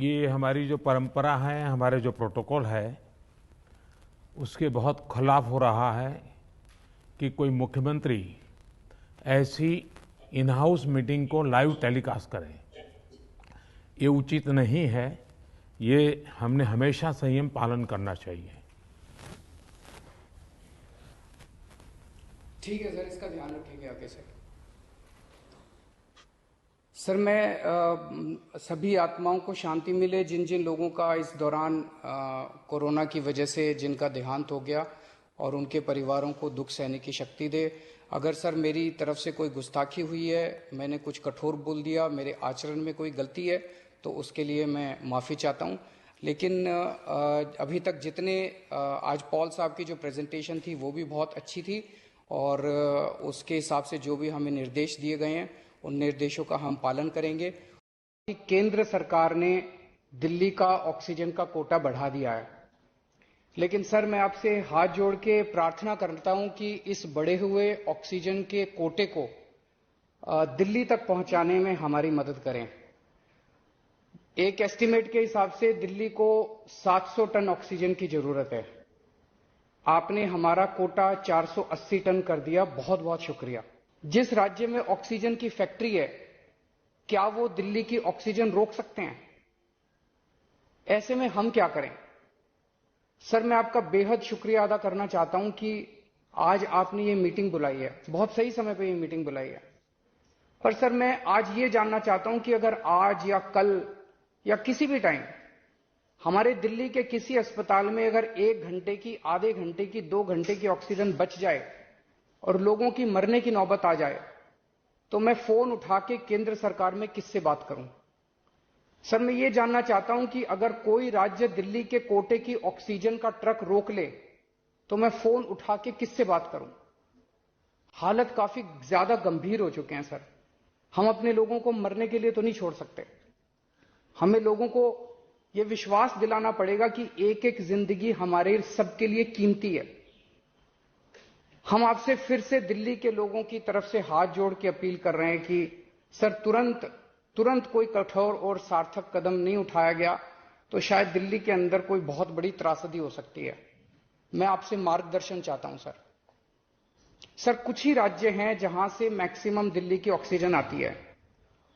ये हमारी जो परंपरा है, हमारे जो प्रोटोकॉल है, उसके बहुत खिलाफ हो रहा है कि कोई मुख्यमंत्री ऐसी इन हाउस मीटिंग को लाइव टेलीकास्ट करे। ये उचित नहीं है। ये हमने हमेशा संयम पालन करना चाहिए। ठीक है सर, इसका ध्यान रखेंगे आगे से। सर, मैं सभी आत्माओं को शांति मिले जिन जिन लोगों का इस दौरान कोरोना की वजह से जिनका देहांत हो गया, और उनके परिवारों को दुख सहने की शक्ति दे। अगर सर मेरी तरफ से कोई गुस्ताखी हुई है, मैंने कुछ कठोर बोल दिया, मेरे आचरण में कोई गलती है, तो उसके लिए मैं माफ़ी चाहता हूँ। लेकिन अभी तक जितने आज पॉल साहब की जो प्रेजेंटेशन थी वो भी बहुत अच्छी थी, और उसके हिसाब से जो भी हमें निर्देश दिए गए हैं उन निर्देशों का हम पालन करेंगे। केंद्र सरकार ने दिल्ली का ऑक्सीजन का कोटा बढ़ा दिया है, लेकिन सर मैं आपसे हाथ जोड़ के प्रार्थना करता हूं कि इस बढ़े हुए ऑक्सीजन के कोटे को दिल्ली तक पहुंचाने में हमारी मदद करें। एक एस्टीमेट के हिसाब से दिल्ली को 700 टन ऑक्सीजन की जरूरत है। आपने हमारा कोटा 480 टन कर दिया, बहुत बहुत शुक्रिया। जिस राज्य में ऑक्सीजन की फैक्ट्री है, क्या वो दिल्ली की ऑक्सीजन रोक सकते हैं? ऐसे में हम क्या करें? सर मैं आपका बेहद शुक्रिया अदा करना चाहता हूं कि आज आपने ये मीटिंग बुलाई है, बहुत सही समय पे ये मीटिंग बुलाई है। पर सर मैं आज ये जानना चाहता हूं कि अगर आज या कल या किसी भी टाइम हमारे दिल्ली के किसी अस्पताल में अगर 1 घंटे की, आधे घंटे की, 2 घंटे की ऑक्सीजन बच जाए और लोगों की मरने की नौबत आ जाए, तो मैं फोन उठा के केंद्र सरकार में किससे बात करूं? सर मैं ये जानना चाहता हूं कि अगर कोई राज्य दिल्ली के कोटे की ऑक्सीजन का ट्रक रोक ले, तो मैं फोन उठा के किससे बात करूं? हालत काफी ज्यादा गंभीर हो चुके हैं सर। हम अपने लोगों को मरने के लिए तो नहीं छोड़ सकते। हमें लोगों को यह विश्वास दिलाना पड़ेगा कि एक एक जिंदगी हमारे सबके लिए कीमती है। हम आपसे फिर से दिल्ली के लोगों की तरफ से हाथ जोड़ के अपील कर रहे हैं कि सर तुरंत कोई कठोर और सार्थक कदम नहीं उठाया गया तो शायद दिल्ली के अंदर कोई बहुत बड़ी त्रासदी हो सकती है। मैं आपसे मार्गदर्शन चाहता हूं सर। सर कुछ ही राज्य हैं जहां से मैक्सिमम दिल्ली की ऑक्सीजन आती है,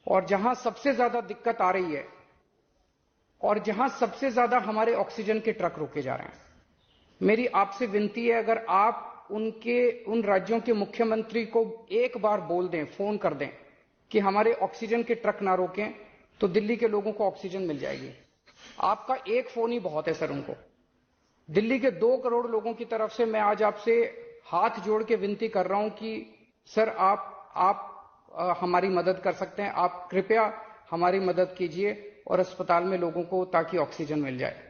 और जहां सबसे ज्यादा दिक्कत आ रही है, और जहां सबसे ज्यादा हमारे ऑक्सीजन के ट्रक रोके जा रहे हैं। मेरी आपसे विनती है, अगर आप उन राज्यों के मुख्यमंत्री को एक बार बोल दें, फोन कर दें कि हमारे ऑक्सीजन के ट्रक ना रोकें, तो दिल्ली के लोगों को ऑक्सीजन मिल जाएगी। आपका एक फोन ही बहुत है सर उनको। दिल्ली के 2 करोड़ लोगों की तरफ से मैं आज आपसे हाथ जोड़ के विनती कर रहा हूं कि सर आप हमारी मदद कर सकते हैं। आप कृपया हमारी मदद कीजिए और अस्पताल में लोगों को ताकि ऑक्सीजन मिल जाए।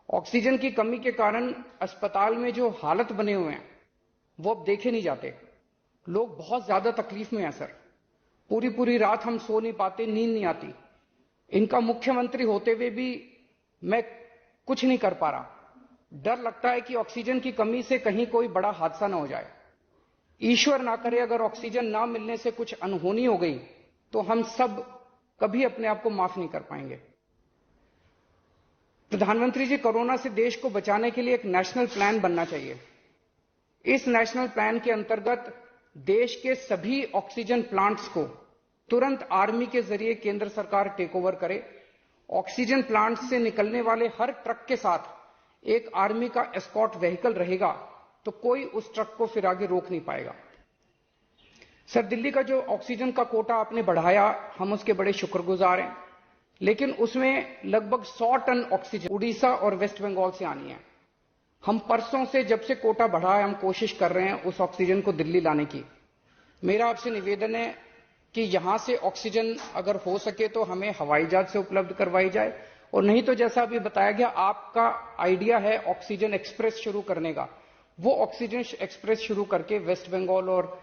ऑक्सीजन की कमी के कारण अस्पताल में जो हालत बने हुए हैं वो अब देखे नहीं जाते। लोग बहुत ज्यादा तकलीफ में हैं सर। पूरी रात हम सो नहीं पाते, नींद नहीं आती। इनका मुख्यमंत्री होते हुए भी मैं कुछ नहीं कर पा रहा। डर लगता है कि ऑक्सीजन की कमी से कहीं कोई बड़ा हादसा ना हो जाए। ईश्वर ना करे अगर ऑक्सीजन ना मिलने से कुछ अनहोनी हो गई तो हम सब कभी अपने आप को माफ नहीं कर पाएंगे। प्रधानमंत्री जी, कोरोना से देश को बचाने के लिए एक नेशनल प्लान बनना चाहिए। इस नेशनल प्लान के अंतर्गत देश के सभी ऑक्सीजन प्लांट्स को तुरंत आर्मी के जरिए केंद्र सरकार टेक ओवर करे। ऑक्सीजन प्लांट्स से निकलने वाले हर ट्रक के साथ एक आर्मी का एस्कॉर्ट व्हीकल रहेगा, तो कोई उस ट्रक को फिर आगे रोक नहीं पाएगा। सर दिल्ली का जो ऑक्सीजन का कोटा आपने बढ़ाया, हम उसके बड़े शुक्रगुजार हैं, लेकिन उसमें लगभग 100 टन ऑक्सीजन उड़ीसा और वेस्ट बंगाल से आनी है। हम परसों से, जब से कोटा बढ़ा है, हम कोशिश कर रहे हैं उस ऑक्सीजन को दिल्ली लाने की। मेरा आपसे निवेदन है कि यहां से ऑक्सीजन अगर हो सके तो हमें हवाई जहाज से उपलब्ध करवाई जाए, और नहीं तो जैसा अभी बताया गया, आपका आइडिया है ऑक्सीजन एक्सप्रेस शुरू करने का, वो ऑक्सीजन एक्सप्रेस शुरू करके वेस्ट बंगाल और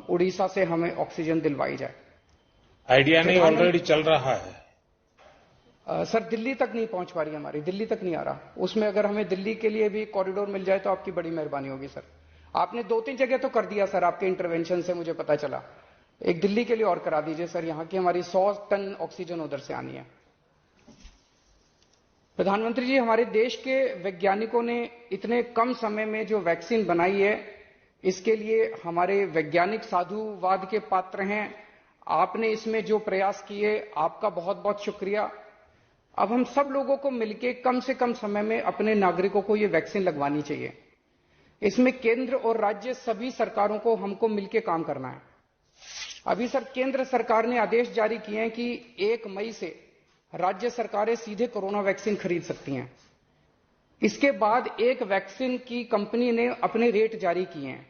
उड़ीसा से हमें ऑक्सीजन दिलवाई जाए। आइडिया नहीं, ऑलरेडी चल रहा है। सर दिल्ली तक नहीं पहुंच पा रही, हमारी दिल्ली तक नहीं आ रहा। उसमें अगर हमें दिल्ली के लिए भी कॉरिडोर मिल जाए तो आपकी बड़ी मेहरबानी होगी सर। आपने 2-3 जगह तो कर दिया सर, आपके इंटरवेंशन से मुझे पता चला। एक दिल्ली के लिए और करा दीजिए सर, यहाँ की हमारी 100 टन ऑक्सीजन उधर से आनी है। प्रधानमंत्री जी, हमारे देश के वैज्ञानिकों ने इतने कम समय में जो वैक्सीन बनाई है, इसके लिए हमारे वैज्ञानिक साधुवाद के पात्र हैं। आपने इसमें जो प्रयास किए, आपका बहुत बहुत शुक्रिया। अब हम सब लोगों को मिलकर कम से कम समय में अपने नागरिकों को ये वैक्सीन लगवानी चाहिए। इसमें केंद्र और राज्य सभी सरकारों को हमको मिलकर काम करना है। अभी सर, केंद्र सरकार ने आदेश जारी किए हैं कि 1 मई से राज्य सरकारें सीधे कोरोना वैक्सीन खरीद सकती हैं। इसके बाद एक वैक्सीन की कंपनी ने अपने रेट जारी किए हैं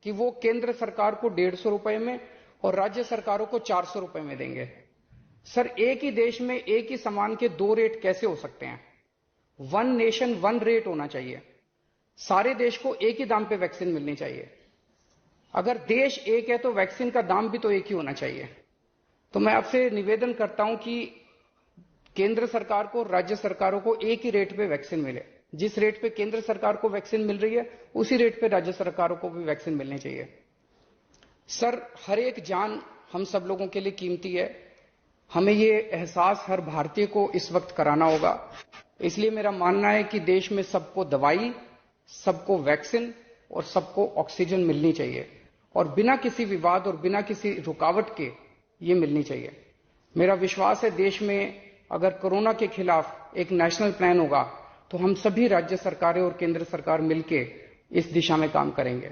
कि वो केंद्र सरकार को 150 रुपए में और राज्य सरकारों को 400 रुपए में देंगे। सर, एक ही देश में एक ही सामान के 2 रेट कैसे हो सकते हैं? 1 नेशन 1 रेट होना चाहिए। सारे देश को एक ही दाम पे वैक्सीन मिलनी चाहिए। अगर देश एक है तो वैक्सीन का दाम भी तो एक ही होना चाहिए। तो मैं आपसे निवेदन करता हूं कि केंद्र सरकार को, राज्य सरकारों को एक ही रेट पे वैक्सीन मिले। जिस रेट पे केंद्र सरकार को वैक्सीन मिल रही है, उसी रेट पे राज्य सरकारों को भी वैक्सीन मिलनी चाहिए। सर, हर एक जान हम सब लोगों के लिए कीमती है। हमें ये एहसास हर भारतीय को इस वक्त कराना होगा। इसलिए मेरा मानना है कि देश में सबको दवाई, सबको वैक्सीन और सबको ऑक्सीजन मिलनी चाहिए, और बिना किसी विवाद और बिना किसी रुकावट के ये मिलनी चाहिए। मेरा विश्वास है देश में अगर कोरोना के खिलाफ एक नेशनल प्लान होगा तो हम सभी राज्य सरकारें और केंद्र सरकार मिलकर इस दिशा में काम करेंगे।